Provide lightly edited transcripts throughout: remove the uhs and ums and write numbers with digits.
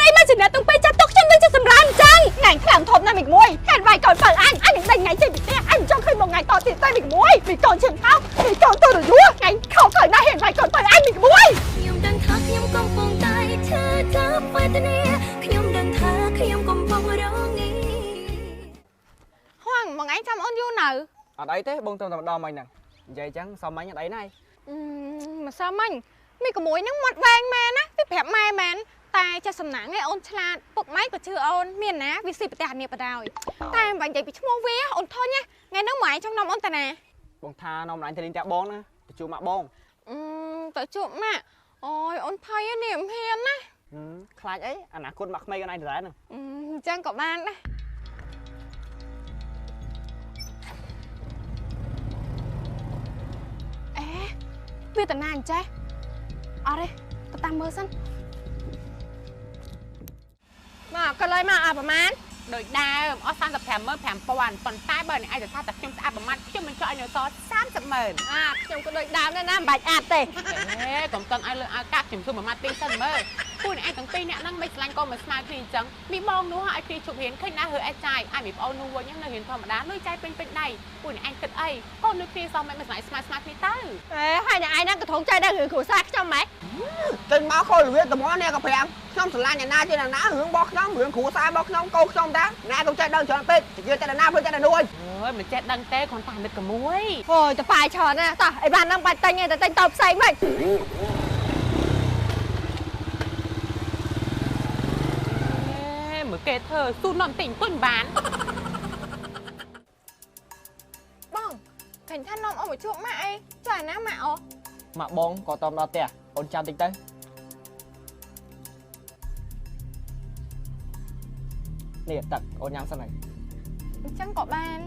អីមកចំណាត់ទាំងពេលចាត់ទុកខ្ញុំនឹងជាសម្រាមចឹងថ្ងៃខ្លាំងធំណាស់មីមួយហេតុវាយកូនបើអញនឹងដេញថ្ងៃចេញពីផ្ទះអញចង់ឃើញមកថ្ងៃតទៀតតែមីមួយមីកូនឈឹងថោកមីកូនទៅរយួរថ្ងៃខោទៅណាហេតុវាយកូនបើអញមីមួយខ្ញុំដឹងថាខ្ញុំកំពុងតែឈឺចាប់វេទនាខ្ញុំដឹងថាខ្ញុំកំពុងរងីហួងមកអញចាំអូនយូរនៅអត់អីទេបងទៅតែម្ដងមិញហ្នឹងនិយាយចឹងសមមិញអត់អីណាមកសមមិញមីក្មួយហ្នឹងមាត់វែងមែនណាវាប្រាប់ម៉ែមែនតែចេះសំណាងឯអូនឆ្លាតពុកម៉ែក៏ជឿអូនមានណាវាស៊ីប្រទេសអានេះបដ ாய் តែមិនបាញ់និយាយពីឈ្មោះវាអូនធុញណាថ្ងៃហ្នឹងម៉ែចង់នាំអូនទៅណាបងថានាំម្លាញ់ទៅលេងតាបងណាទៅជួបម៉ាក់បងទៅជួបម៉ាក់អូយអូនភ័យនេះមិនហ៊ានណាខ្លាចអីអនាគតម៉ាក់ក្មេងខ្លួនឯងទៅដែរហ្នឹងអញ្ចឹងក៏បានដែរវាតាណាអញ្ចេះអត់ទេទៅតាមមើលសិនមកក៏លើយមកអត់ប្រហែលដូចដើមអស់355000ប៉ុន្តែបើអ្នកឯងទៅថាតែខ្ញុំស្អាតប្រមាថខ្ញុំមិនចង់ឲ្យនៅសល់300,000ខ្ញុំក៏ដូចដើមដែរណាមិនបាច់អាត់ទេកុំតន់ឲ្យលើឲ្យកាក់ខ្ញុំធ្វើប្រមាថពីសិនមើលពួកអ្នកឯងទាំងពីរអ្នកហ្នឹងមិនឆ្លាញ់ក៏មិនស្មើគ្នាអញ្ចឹងមីបងនោះឲ្យគ្នាជប់រៀនឃើញណាហើអាចចាយឲ្យមីប្អូននោះវិញនៅរៀនធម្មតាលុយចាយពេញដៃពួកអ្នកឯងគិតអីកូនលុយគ្នាសមមិនស្មើគ្នាទៅហើយអ្នកឯងហ្នឹងក៏ធំចាយដែររឿងគ្រួសារខ្ញុំម៉េចចេញមកខូចវាតំណនេះក៏ប្រាំខ្ញុំស្រឡាញ់អ្នកណាជាអ្នកណារឿងរបស់ខ្ញុំរឿងគ្រួសាររបស់ខ្ញុំកូនខ្ញុំតាណាកុំចេះដឹងច្រើនពេកនិយាយតែអ្នកណាព្រោះចេះតែនួយអើយមិនចេះដឹងទេគ្រាន់តែមិត្តក្មួយអូយតប៉ាយច្រើនណាតោះអីបានហ្នឹងបាច់តែញទេតែតែតបផ្សេងមិនមើលគេធ្វើស៊ូនំតិចទុញបានបងឃើញថានំអូនមកជួបម៉ាក់អីចុះអាណាម៉ាក់អូម៉ាក់បងក៏តំដល់ផ្ទះអូនចាំតិចទៅនេះទឹកអូនញ៉ាំសិនហើយអញ្ចឹងក៏បាន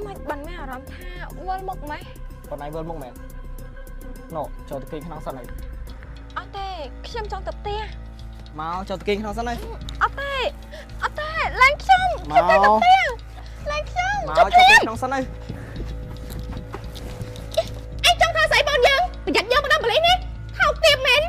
មិនបានមានអារម្មណ៍ថាវល់មុខម៉េះបងឯងវល់មុខមែនណូចូលទៅគេងក្នុងសិនហើយអត់ទេខ្ញុំចង់ទៅផ្ទះមកចូលទៅគេងក្នុងសិនហើយអត់ទេឡើងខ្ញុំទៅផ្ទះឡើងខ្ញុំមកចូលគេងក្នុងសិនហើយអញចង់ធ្វើស្អីបងយើងប្រយ័ត្នយកមកដល់បលីនេះថោកទៀតមែន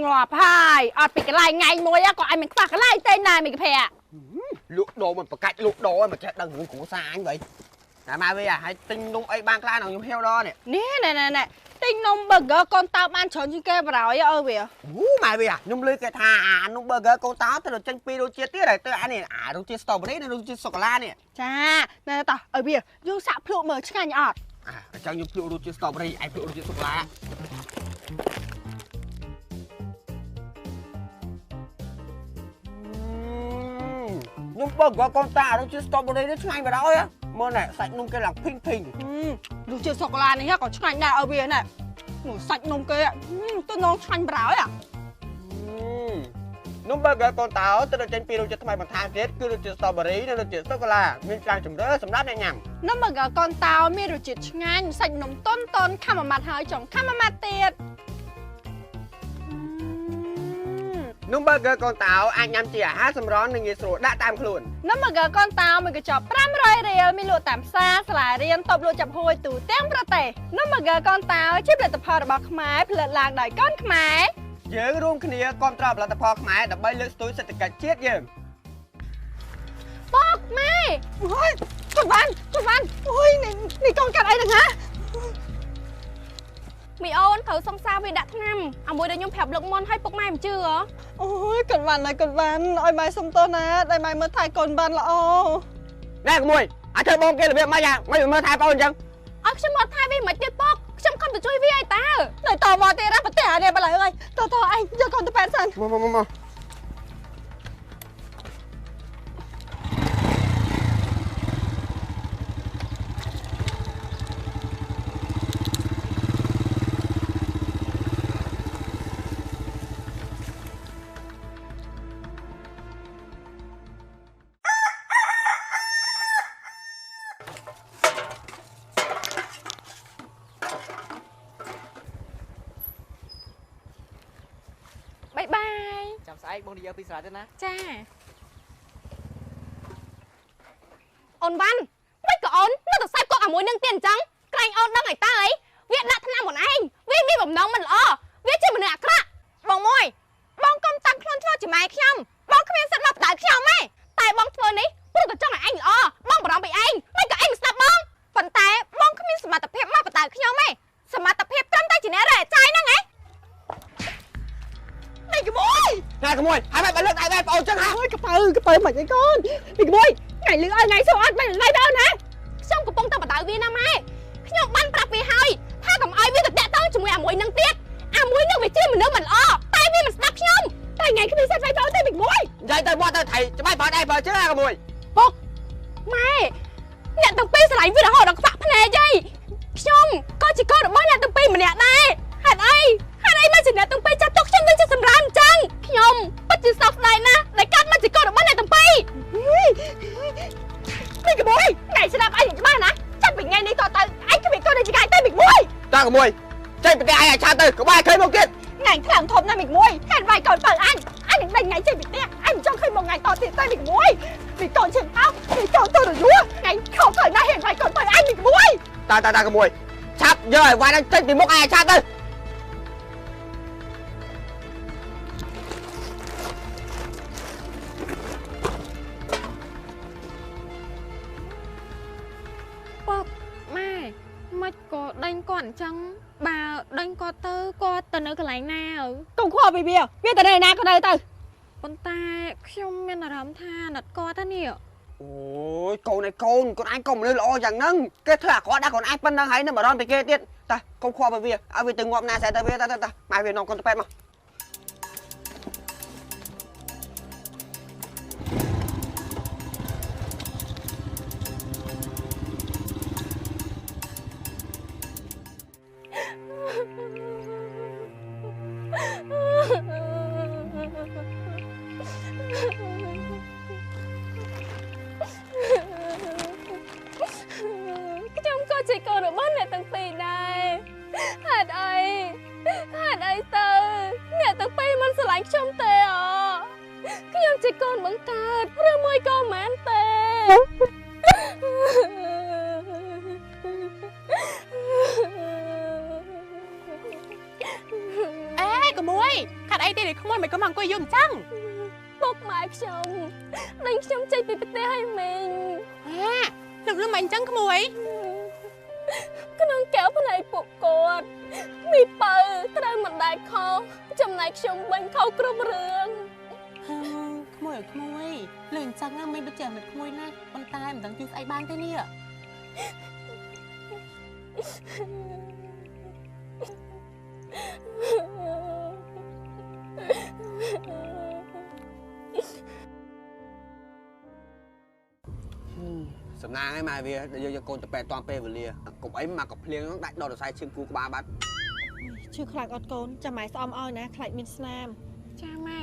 ងាប់ហើយអត់ពីកន្លែងថ្ងៃមួយក៏អញមិនខ្វះកន្លែងទេណាមីកភ័ក្រលក់ដូរមិនប្រកាច់លក់ដូរឲ្យមកចេះដឹងរឿងគ្រួសារអញវិញតែមកវិញឲ្យទិញនំអីបានខ្លះដល់ខ្ញុំហៀវដល់នេះនេះទិញនំ burger កូនតើបានច្រើនជាងគេបរោយអើវាម៉ែវាខ្ញុំលឺគេថាអានំ burger កូនតើទៅចេញពីរសជាតិទៀតហើយទៅអានេះអារសជាតិ strawberry និងរសជាតិសូកូឡានេះចាណែតោះឲ្យវាយើងសាក់ភ្លក់មើលឆ្ងាញ់អត់អញ្ចឹងខ្ញុំភ្លក់រសជាតិ strawberry ឯងភ្លក់រសជាតិសូកូឡានំ burger កូនតើរសជាតិ strawberry នេះឆ្ងាញ់បរោយមើលណែសាច់នំគេឡើងភីងរសជាតិសូកូឡានេះក៏ឆ្ងាញ់ដែរឲ្យវាណែសាច់នំគេទៅនងឆ្ងាញ់បរោយនំ burger កូនតើទៅចេញពីរសជាតិថ្មីបន្ថែមទៀតគឺរសជាតិ strawberry និងរសជាតិសូកូឡាមានច្រើនជម្រើសសម្រាប់អ្នកញ៉ាំនំ burger កូនតើមានរសជាតិឆ្ងាញ់សាច់នំទន់ខំមួយម៉ាត់ហើយចង់ខំមួយម៉ាត់ទៀតនំ burger កូនតើអាចញ៉ាំជាអាហារសម្រន់និងងាយស្រួលដាក់តាមខ្លួននំ burger កូនតើមួយកញ្ចប់500រៀលមានលក់តាមផ្សារសាលារៀនតបលក់ចាប់ហួយទូទាំងប្រទេសនំ burger កូនតើជាផលិតផលរបស់ខ្មែរផលិតឡើងដោយកូនខ្មែរយើងរួមគ្នាគាំទ្រផលិតផលខ្មែរដើម្បីលើកស្ទួយសេដ្ឋកិច្ចជាតិយើងបងម៉ែអូយគាត់បានអូយនេះកូនកាត់អីហ្នឹងហ៎មីអូនត្រូវសង្សារវាដាក់ថ្នាំអាមួយដែលខ្ញុំប្រាប់លោកមុនឲ្យពុកម៉ែមិនជឿហ៎អូយគាត់បានឲ្យម៉ែសុំទោសណាដែលម៉ែមើលថែកូនបានល្អណែក្មួយអាចធ្វើបងគេរបៀបម៉េចយ៉ាងមិនមើលថែបងអញ្ចឹងអត់ខ្ញុំមកថែវាមិនទៀតពុកខ្ញុំខំទៅជួយវាឲ្យតើនៅតមកទៀតណាប្រទេសអានេះបើឡើយអើយតឯងយកកូនទៅប៉ែនសិនមក បាយបាយ ចាំស្អែកបងនិយាយពីស្រែទៅណា ចាអូនវ៉ាន់មិនក៏អូននៅតែសាប់កក់អាមួយនឹងទៀតអញ្ចឹងក្រែងអូនដឹងឲ្យតើអីវាដាក់ថ្នាំខ្លួនឯងវាមានបំណងមិនល្អវាជាមនុស្សអាក្រក់បងមួយបងកុំតាំងខ្លួនធ្វើជាម៉ែខ្ញុំបងគ្មានសិទ្ធិមកបដៅខ្ញុំទេតែបងធ្វើនេះព្រោះតែចង់ឲ្យឯងល្អបងបារម្ភពីឯងមិនក៏ឯងមិនស្ដាប់បងប៉ុន្តែបងគ្មានសមត្ថភាពមកបដៅខ្ញុំទេសមត្ថភាពត្រឹមតែជាអ្នករែចាយហ្នឹងឯងនេះក្មួយ ណែក្មួយហើយបែបលើកដៃបែបបងចឹងហ่า អើយកប៉ៅមិនអីកូនពីក្មួយថ្ងៃលឺអើថ្ងៃសួរអត់មិនឡៃដល់ណាខ្ញុំកំពុងតែបដៅវាណាម៉ែខ្ញុំបានប្រាប់វាហើយថាកុំឲ្យវាទៅតាក់ទងជាមួយអាមួយនឹងទៀតអាមួយនឹងវាជាមនុស្សមិនល្អតែវាមិនស្ដាប់ខ្ញុំតែថ្ងៃគ្មានសិទ្ធិស្អីទៅទេពីក្មួយ និយាយទៅមកទៅថៃច្បាស់បើដៃបើចឹងណាក្មួយ ពុកម៉ែអ្នកទាំងពីរស្រឡាញ់វារហូតដល់ខ្វាក់ភ្នែកហីខ្ញុំក៏ជាកូនរបស់អ្នកទាំងពីរម្នាក់ដែរហេតុអីមកជាអ្នកទាំងពីរចាត់ទុកខ្ញុំនឹងជាសម្រាមអញ្ចឹងខ្ញុំពិតជាសោកស្ដាយណាស់ដែលកើតមកជាកូនរបស់អ្នកទាំងពីរពីក្មួយថ្ងៃស្ដាប់អញច្បាស់ណាចាប់ពីថ្ងៃនេះតទៅអញគ្មានកូននៅជាកាយទៅពីក្មួយ តើក្មួយចេញពីផ្ទះឯងឲ្យឆាទៅក្បាយឃើញមកទៀត ថ្ងៃខ្លាំងធំណាស់ពីក្មួយហេតុវាយកូនបើអញនឹងដេញថ្ងៃចេញពីផ្ទះអញចង់ឃើញមកថ្ងៃតទៀតទៅពីក្មួយពីកូនឈឹងអោពីកូនទៅរយួរថ្ងៃខោត្រូវណាស់ហេតុវាយកូនបើអញពីក្មួយ តើក្មួយឆាប់យកឲ្យវាយនឹងចេញពីមុខឯងឲ្យឆាទៅ ពុកម៉ែមិនក៏ដេញគាត់អញ្ចឹងបើដេញគាត់ទៅនៅកន្លែងណាកុំខកពីវាទៅនៅណាក៏នៅទៅប៉ុន្តែខ្ញុំមានអារម្មណ៍ថាណាត់គាត់ហ្នឹង អូយកូនឯងកូនអញកុំមនុស្សល្អយ៉ាងហ្នឹងគេធ្វើអាក្រក់ដាក់កូនឯងប៉ុណ្ណឹងហើយនៅបារម្ភពីគេទៀតតើកុំខកពីវាឲ្យវាទៅងាប់ណាស្អែកទៅវាតើម៉ែវានាំកូនទៅពេទ្យមក ខ្ញុំក៏ជាកូនរបស់អ្នកទាំងពីរដែរហេតុអីទៅអ្នកទាំងពីរមិនស្រឡាញ់ខ្ញុំទេខ្ញុំជាកូនបង្កើតឬមួយក៏មិនមែនទេអេក្មួយខាត់អីទេក្មួយមិនក៏មកអង្គុយយំអញ្ចឹង ពុកម៉ែខ្ញុំដេញខ្ញុំចេញពីប្រទេសឲ្យមីង នឹករឿងមិនអញ្ចឹងក្មួយ ក្នុងកែវផ្នែកពួកគាត់មីបើត្រូវមិនដែលខុសចំណែកខ្ញុំវិញខុសគ្រប់រឿង ក្មួយលឺអញ្ចឹងមិនដូចជាមិនក្មួយណាប៉ុន្តែមិនដឹងជួយស្អីបានទេនេះ សំណាងឯងម៉ែវាយកកូនទៅពេទ្យតាន់ពេលវេលាកុំអីមកកំភ្លៀងហ្នឹងដាច់ដល់សរសៃឈាមគូក្បាលបាត់ ឈឺខ្លាំងអត់កូនចាំម៉ែស្អំឲ្យណាខ្លាចមានស្នាមចាម៉ែ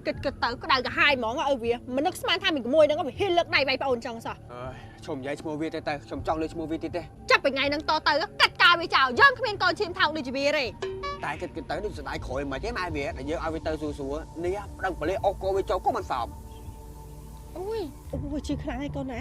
គិតទៅក្តៅកាហាយហ្មងឲ្យវាមិននឹកស្មានថាមានក្មួយហ្នឹងវាហ៊ានលើកដៃវាយប្អូនចឹងសោះ អើយឈុំនិយាយឈ្មោះវាទៅខ្ញុំចង់លើឈ្មោះវាទៀតទេ ចាប់ពីថ្ងៃហ្នឹងតទៅកាត់ការវាចោលយើងគ្មានកូនឈាមថោកដូចជាវាទេ តែគិតទៅដូចស្ដាយក្រោយមិនទេម៉ែវាដែលយើងឲ្យវាទៅសួរនេះប្រឹងបលេអស់កោវាចូលក៏មិនសោប អូយឈឺខ្លាំងហើយកូនណា